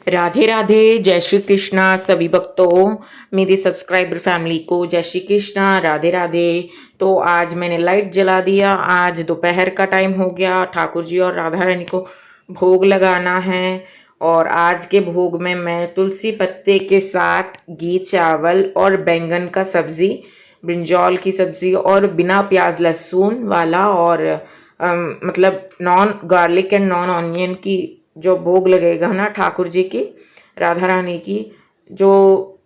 राधे राधे, जय श्री कृष्णा सभी भक्तों, मेरी सब्सक्राइबर फैमिली को जय श्री कृष्णा, राधे राधे। तो आज मैंने लाइट जला दिया। आज दोपहर का टाइम हो गया। ठाकुर जी और राधा रानी को भोग लगाना है और आज के भोग में मैं तुलसी पत्ते के साथ घी चावल और बैंगन का सब्जी, ब्रिंजॉल की सब्जी और बिना प्याज लहसुन वाला और मतलब non garlic and non onion की जो भोग लगेगा ना ठाकुर जी की, राधा रानी की, जो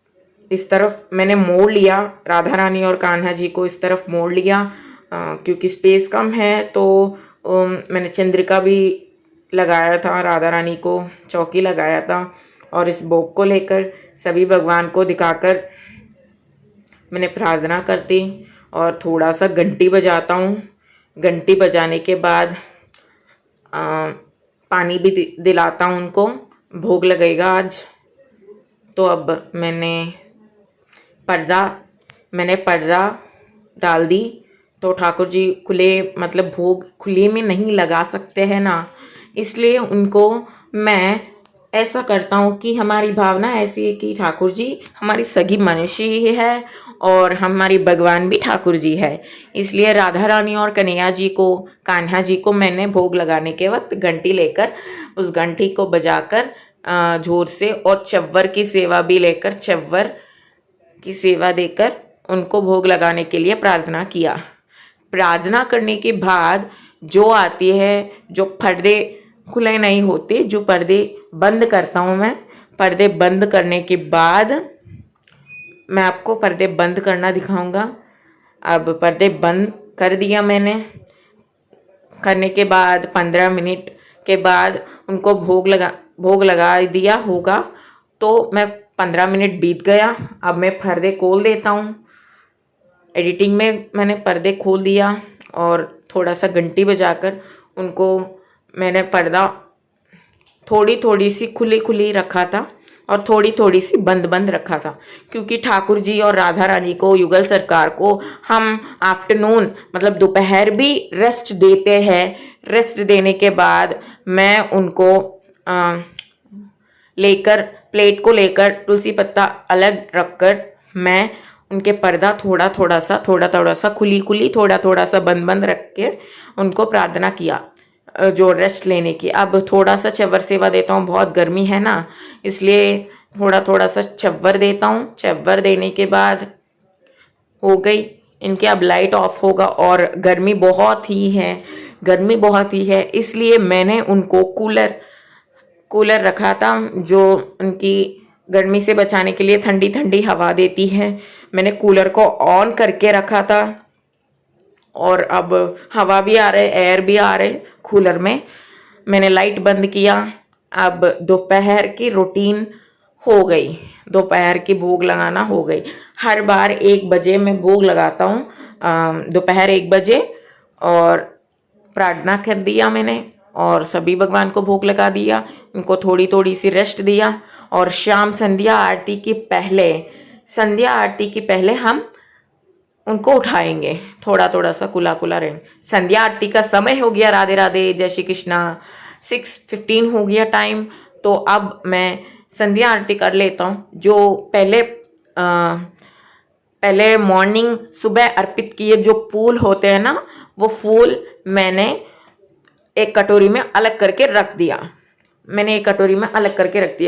इस तरफ मैंने मोड़ लिया, राधा रानी और कान्हा जी को इस तरफ मोड़ लिया क्योंकि स्पेस कम है। तो मैंने चंद्रिका भी लगाया था, राधा रानी को चौकी लगाया था और इस भोग को लेकर सभी भगवान को दिखाकर मैंने प्रार्थना करती और थोड़ा सा घंटी बजाता हूँ। घंटी बजाने के बाद पानी भी दिलाता हूँ उनको। भोग लगेगा आज। तो अब मैंने पर्दा डाल दी। तो ठाकुर जी खुले, मतलब भोग खुले में नहीं लगा सकते हैं ना, इसलिए उनको मैं ऐसा करता हूँ कि हमारी भावना ऐसी है कि ठाकुर जी हमारी सगी मनुष्य ही है और हमारी भगवान भी ठाकुर जी है। इसलिए राधा रानी और कन्हैया जी को, कान्हा जी को मैंने भोग लगाने के वक्त घंटी लेकर, उस घंटी को बजाकर जोर से और चव्वर की सेवा भी लेकर, चव्वर की सेवा देकर उनको भोग लगाने के लिए प्रार्थना किया। प्रार्थना करने के बाद जो आती है, जो पर्दे खुले नहीं होते, जो पर्दे बंद करता हूँ मैं, पर्दे बंद करने के बाद मैं आपको पर्दे बंद करना दिखाऊंगा। अब पर्दे बंद कर दिया मैंने। करने के बाद 15 मिनट के बाद उनको भोग लगा दिया होगा। तो मैं 15 मिनट बीत गया। अब मैं पर्दे खोल देता हूँ। एडिटिंग में मैंने पर्दे खोल दिया और थोड़ा सा घंटी बजाकर उनको मैंने पर्दा थोड़ी थोड़ी सी खुली खुली रखा था और थोड़ी थोड़ी सी बंद बंद रखा था, क्योंकि ठाकुर जी और राधा रानी को, युगल सरकार को हम आफ्टरनून मतलब दोपहर भी रेस्ट देते हैं। रेस्ट देने के बाद मैं उनको लेकर, प्लेट को लेकर तुलसी पत्ता अलग रखकर मैं उनके पर्दा थोड़ा थोड़ा सा खुली खुली, थोड़ा थोड़ा सा बंद बंद रख के उनको प्रार्थना किया जो रेस्ट लेने की। अब थोड़ा सा चव्वर सेवा देता हूँ, बहुत गर्मी है ना, इसलिए थोड़ा थोड़ा सा चव्वर देता हूँ। चव्वर देने के बाद हो गई इनके। अब लाइट ऑफ होगा और गर्मी बहुत ही है, गर्मी बहुत ही है, इसलिए मैंने उनको कूलर रखा था जो उनकी गर्मी से बचाने के लिए ठंडी ठंडी हवा देती है। मैंने कूलर को ऑन करके रखा था और अब हवा भी आ रहे, एयर भी आ रहे कूलर में। मैंने लाइट बंद किया। अब दोपहर की रूटीन हो गई, दोपहर की भोग लगाना हो गई। हर बार 1 बजे मैं भोग लगाता हूँ, दोपहर 1 बजे, और प्रार्थना कर दिया मैंने और सभी भगवान को भोग लगा दिया। उनको थोड़ी थोड़ी सी रेस्ट दिया और शाम संध्या आरती के पहले हम उनको उठाएंगे, थोड़ा थोड़ा सा कुला कुला रहेंगे। संध्या आरती का समय हो गया। राधे राधे, जय श्री कृष्णा। 6:15 हो गया टाइम। तो अब मैं संध्या आरती कर लेता हूँ। जो पहले मॉर्निंग सुबह अर्पित किए जो फूल होते हैं ना, वो फूल मैंने एक कटोरी में अलग करके रख दिया।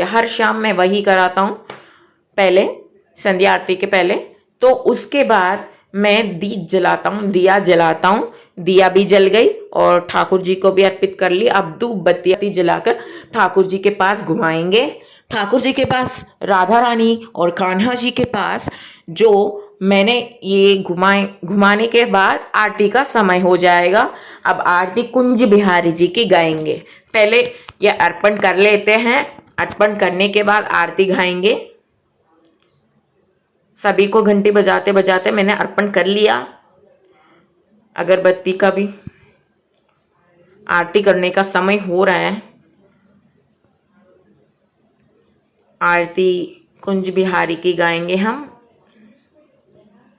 हर शाम मैं वही कराता हूँ पहले, संध्या आरती के पहले। तो उसके बाद मैं दिया जलाता हूँ। दिया भी जल गई और ठाकुर जी को भी अर्पित कर ली। अब धूप बत्ती जलाकर ठाकुर जी के पास घुमाएंगे। ठाकुर जी के पास, राधा रानी और कान्हा जी के पास, जो मैंने ये घुमाने के बाद आरती का समय हो जाएगा। अब आरती कुंज बिहारी जी की गाएंगे। पहले ये अर्पण कर लेते हैं। अर्पण करने के बाद आरती गाएंगे। सभी को घंटी बजाते बजाते मैंने अर्पण कर लिया। अगरबत्ती का भी आरती करने का समय हो रहा है। आरती कुंज बिहारी की गाएंगे हम।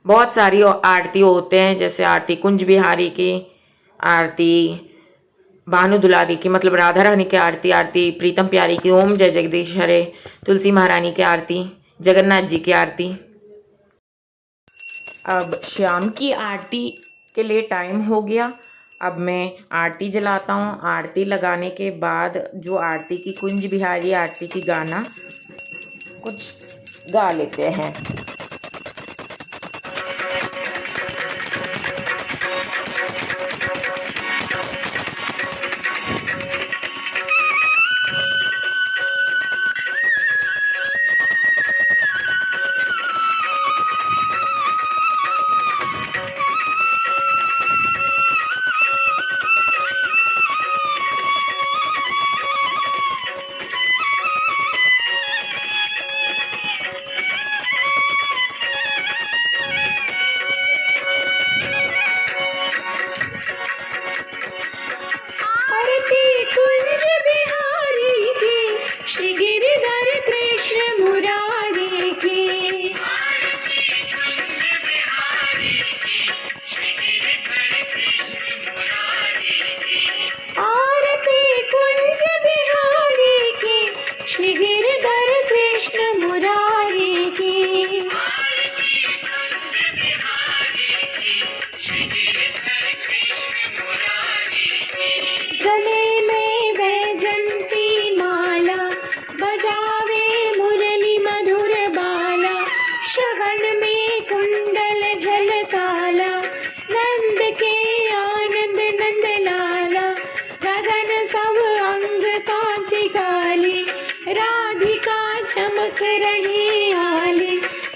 बहुत सारी आरती होते हैं, जैसे आरती कुंज बिहारी की, आरती भानु दुलारी की मतलब राधा रानी की आरती, आरती प्रीतम प्यारी की ओम जय जगदीश हरे, तुलसी महारानी की आरती, जगन्नाथ जी की आरती। अब शाम की आरती के लिए टाइम हो गया। अब मैं आरती जलाता हूँ। आरती लगाने के बाद जो आरती की कुंज बिहारी आरती की गाना कुछ गा लेते हैं।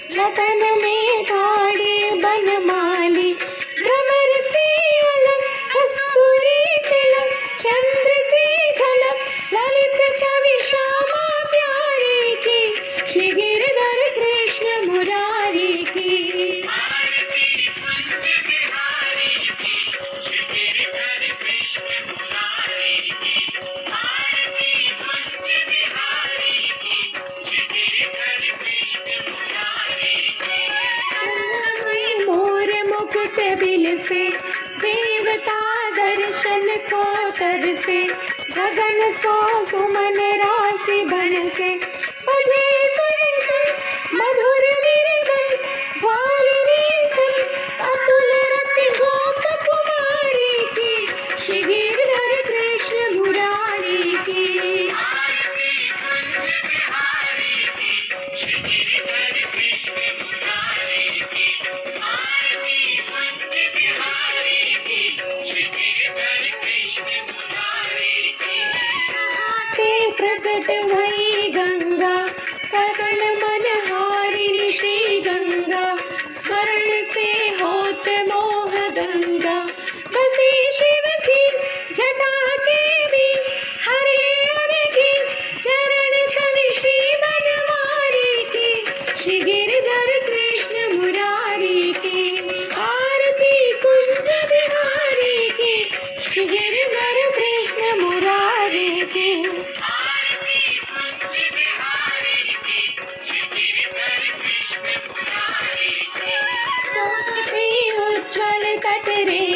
लतन में थाड़े बनमाली, भ्रमर से अलग कस्तूरी तिलक, चंद्र से झलक ललित छवि श्यामा प्यारी की, श्री गिरधर कृष्ण मुरारी की। से देवता दर्शन को तरसे, गगन सो सुमन राशि बरसे, बजे मधुर निर्मल वाली सन, अतुल रति गोप कुमारी की, श्री गिरधर कृष्ण मुरारी की। प्रकट भई गंगा, सकल मन हारिणी श्री गंगा, स्मरण से होत मोह गंगा, बसी शिव सी जटा के बीच, हरे अनघी चरण छवि श्री बनवारी की, श्री गिरधर कृष्ण मुरारी की। आरती कुंज बिहारी की, श्री गिरधर कृष्ण मुरारी की। उज्ज्वल तट रे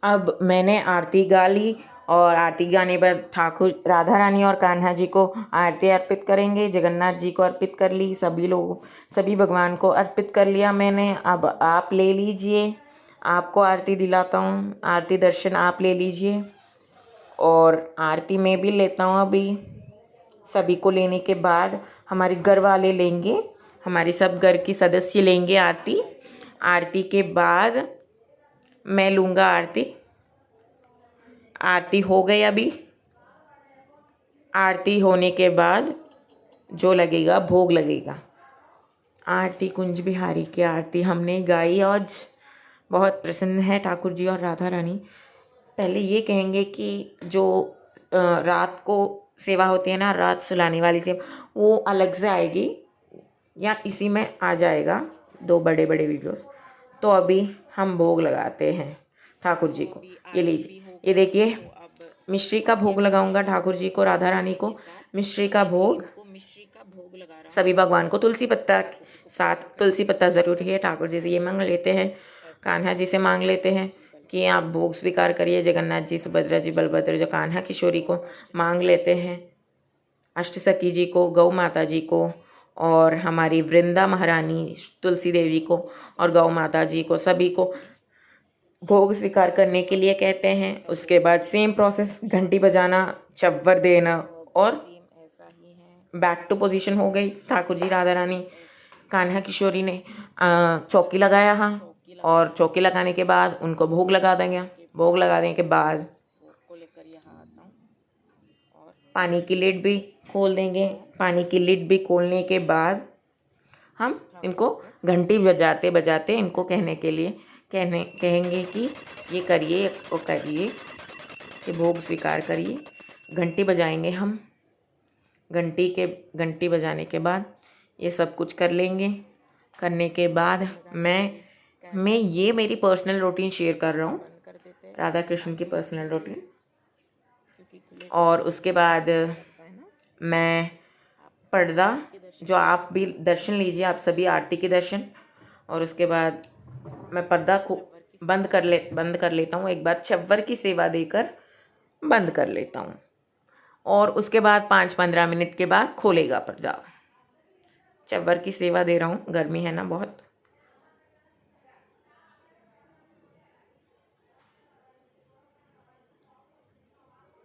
अब मैंने आरती गा ली और आरती गाने पर ठाकुर राधा रानी और कान्हा जी को आरती अर्पित करेंगे। जगन्नाथ जी को अर्पित कर ली, सभी भगवान को अर्पित कर लिया मैंने। अब आप ले लीजिए, आपको आरती दिलाता हूँ, आरती दर्शन आप ले लीजिए और आरती मैं भी लेता हूँ। अभी सभी को लेने के बाद हमारे घर वाले लेंगे, हमारे सब घर की सदस्य लेंगे आरती। आरती के बाद मैं लूँगा आरती। आरती हो गई अभी। आरती होने के बाद जो लगेगा भोग लगेगा। आरती कुंज बिहारी की आरती हमने गाई आज। बहुत प्रसन्न है ठाकुर जी और राधा रानी। पहले ये कहेंगे कि जो रात को सेवा होती है ना, रात सुलाने वाली सेवा, वो अलग से आएगी या इसी में आ जाएगा 2 बड़े बड़े वीडियोस। तो अभी हम भोग लगाते हैं ठाकुर जी को। ये लीजिए, ये देखिए, मिश्री का भोग लगाऊंगा ठाकुर जी को, राधा रानी को मिश्री का भोग। सभी भगवान को तुलसी पत्ता साथ, तुलसी पत्ता ज़रूरी है। ठाकुर जी से ये मांग लेते हैं, कान्हा जी से मांग लेते हैं कि आप भोग स्वीकार करिए। जगन्नाथ जी, सुभद्रा जी, बलभद्र जो कान्हा किशोरी को मांग लेते हैं, अष्टसखी जी को, गौ माता जी को और हमारी वृंदा महारानी तुलसी देवी को और गौ माता जी को, सभी को भोग स्वीकार करने के लिए कहते हैं। उसके बाद सेम प्रोसेस, घंटी बजाना, चव्वर देना और बैक टू पोजीशन हो गई। ठाकुर जी, राधा रानी, कान्हा किशोरी ने चौकी लगाया। हाँ, और चौकी लगाने के बाद उनको भोग लगा देंगे। भोग लगाने के बाद पानी की लिड भी खोल देंगे। पानी की लिड भी खोलने के बाद हम इनको घंटी बजाते बजाते इनको कहने के लिए कहेंगे कि ये करिए, वो करिए, ये भोग स्वीकार करिए। घंटी बजाएंगे हम। घंटी बजाने के बाद ये सब कुछ कर लेंगे। करने के बाद मैं ये मेरी पर्सनल रूटीन शेयर कर रहा हूँ, राधा कृष्ण की पर्सनल रूटीन। और उसके बाद मैं पर्दा, जो आप भी दर्शन लीजिए, आप सभी आरती के दर्शन। और उसके बाद मैं पर्दा को बंद कर लेता हूँ। एक बार चव्वर की सेवा देकर बंद कर लेता हूँ और उसके बाद 5-15 मिनट के बाद खोलेगा पर्दा। चव्वर की सेवा दे रहा हूँ, गर्मी है ना बहुत।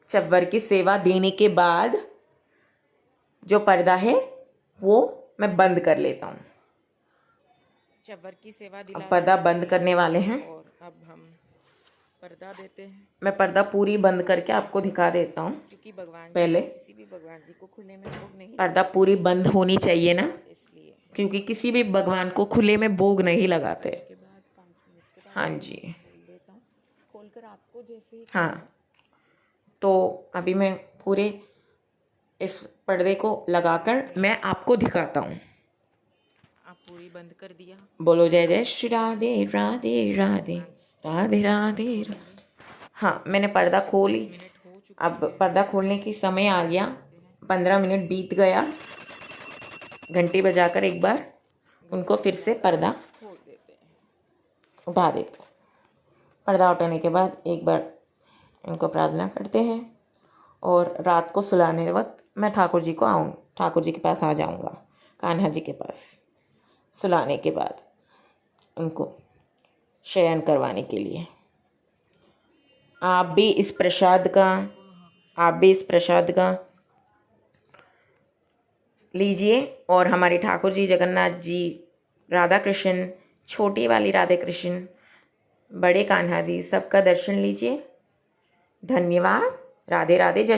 चव्वर की सेवा देने के बाद जो पर्दा है वो मैं बंद कर लेता हूँ। चव्वर की सेवा अब पर्दा बंद करने वाले हैं और अब हम पर्दा देते हैं, मैं पर्दा पूरी बंद करके आपको दिखा देता हूँ। क्योंकि भगवान पहले किसी भी भगवान जी को खुले में भोग नहीं, पर्दा पूरी बंद होनी चाहिए ना, इसलिए क्योंकि किसी भी भगवान को खुले में भोग नहीं लगाते। के बाद 5 मिनट के बाद हाँ जी, खोल देता हूँ। खोलकर आपको जैसे हाँ। तो अभी मैं पूरे इस पर्दे को लगाकर मैं आपको दिखाता हूँ। आप पूरी बंद कर दिया। बोलो जय जय श्री राधे राधे राधे राधे राधे। हाँ, मैंने पर्दा खोली। अब पर्दा खोलने की समय आ गया, 15 मिनट बीत गया। घंटी बजाकर एक बार उनको फिर से पर्दा खोल देते हैं। उठा देते। पर्दा उठाने के बाद एक बार इनको प्रार्थना करते हैं और रात को सुलाने वक्त मैं ठाकुर जी के पास आ जाऊंगा, कान्हा जी के पास, सुलाने के बाद उनको शयन करवाने के लिए। आप भी इस प्रसाद का लीजिए और हमारे ठाकुर जी, जगन्नाथ जी, राधा कृष्ण, छोटी वाली राधा कृष्ण, बड़े कान्हा जी, सबका दर्शन लीजिए। धन्यवाद। राधे राधे। जय